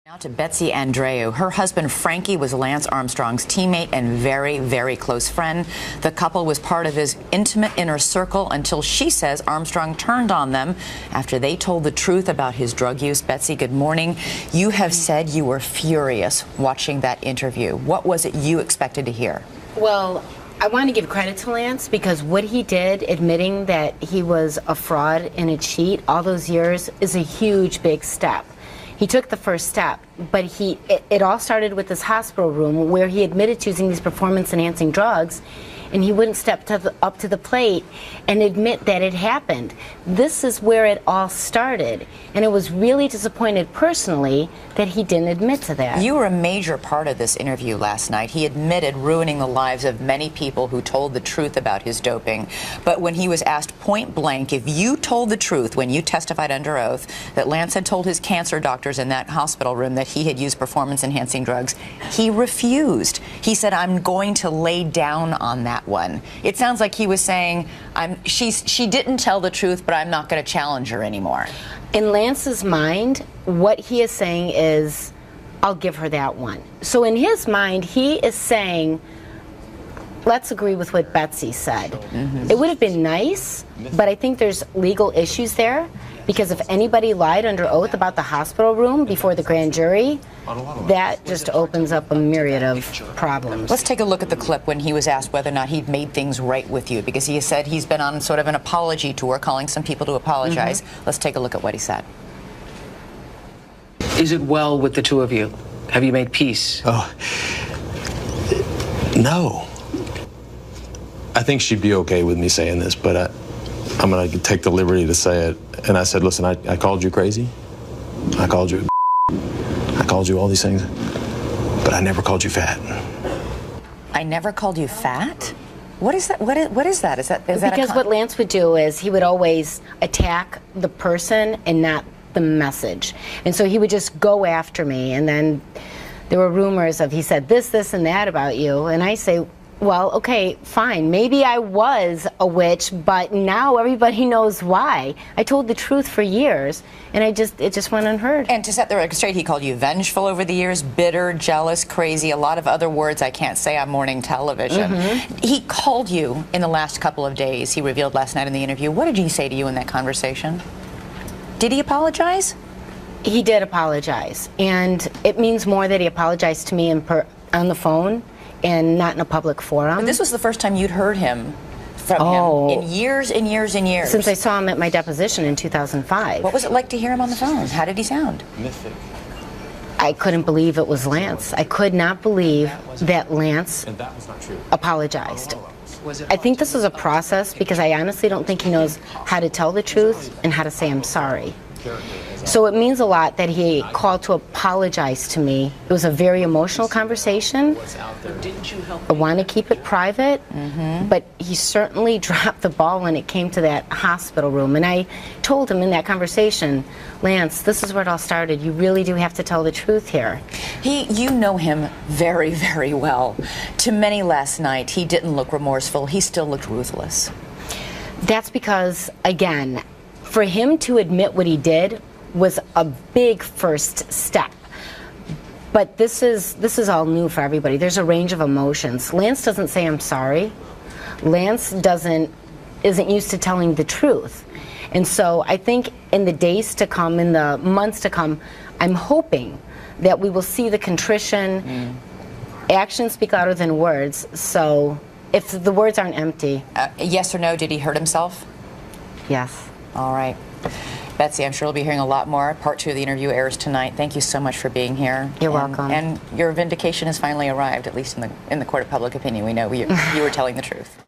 Now to Betsy Andreu. Her husband Frankie was Lance Armstrong's teammate and very, very close friend. The couple was part of his intimate inner circle until she says Armstrong turned on them after they told the truth about his drug use. Betsy, good morning. You have said you were furious watching that interview. What was it you expected to hear? Well, I want to give credit to Lance because what he did, admitting that he was a fraud and a cheat all those years, is a huge, big step. He took the first step, but it all started with this hospital room where he admitted to using these performance-enhancing drugs, and he wouldn't step up to the plate and admit that it happened. This is where it all started, and I was really disappointed personally that he didn't admit to that. You were a major part of this interview last night. He admitted ruining the lives of many people who told the truth about his doping. But when he was asked point blank if you told the truth when you testified under oath that Lance had told his cancer doctors in that hospital room that he had used performance-enhancing drugs, he refused. He said, "I'm going to lay down on that one." It sounds like he was saying, she didn't tell the truth, but I'm not going to challenge her anymore. In Lance's mind, what he is saying is, I'll give her that one. So in his mind, he is saying, let's agree with what Betsy said. It would have been nice, but I think there's legal issues there, because if anybody lied under oath about the hospital room before the grand jury, that just opens up a myriad of problems. Let's take a look at the clip when he was asked whether or not he'd made things right with you, because he said he's been on sort of an apology tour, calling some people to apologize. Let's take a look at what he said. Is it well with the two of you? Have you made peace? Oh, no. I think she'd be okay with me saying this, but I'm going to take the liberty to say it. And I said, listen, I called you crazy. I called you all these things, but I never called you fat. I never called you fat? What is that? What is that? Is that because what Lance would do is he would always attack the person and not the message. And so he would just go after me, and then there were rumors of he said this, and that about you, and I say, well, okay, fine. Maybe I was a witch, but now everybody knows why. I told the truth for years, and it just went unheard. And to set the record straight, he called you vengeful over the years, bitter, jealous, crazy, a lot of other words I can't say on morning television. He called you in the last couple of days, he revealed last night in the interview. What did he say to you in that conversation? Did he apologize? He did apologize, and it means more that he apologized to me on the phone and not in a public forum. But this was the first time you'd heard him from him in years and years and years. Since I saw him at my deposition in 2005. What was it like to hear him on the phone? How did he sound? Mythic. I couldn't believe it was Lance. I could not believe that Lance apologized. I think this is a process because I honestly don't think he knows how to tell the truth and how to say I'm sorry. So it means a lot that he called to apologize to me. It was a very emotional conversation. I want to keep it private, but he certainly dropped the ball when it came to that hospital room. And I told him in that conversation, Lance, this is where it all started. You really do have to tell the truth here. You know him very, very well. To many last night, he didn't look remorseful. He still looked ruthless. That's because, again, for him to admit what he did was a big first step. But this is all new for everybody. There's a range of emotions. Lance doesn't say I'm sorry. Lance isn't used to telling the truth. And so I think in the days to come, in the months to come, I'm hoping that we will see the contrition. Actions speak louder than words. So if the words aren't empty. Yes or no, did he hurt himself? Yes. All right. Betsy, I'm sure we'll be hearing a lot more. Part 2 of the interview airs tonight. Thank you so much for being here. You're welcome. And your vindication has finally arrived, at least in the court of public opinion. We know you were telling the truth.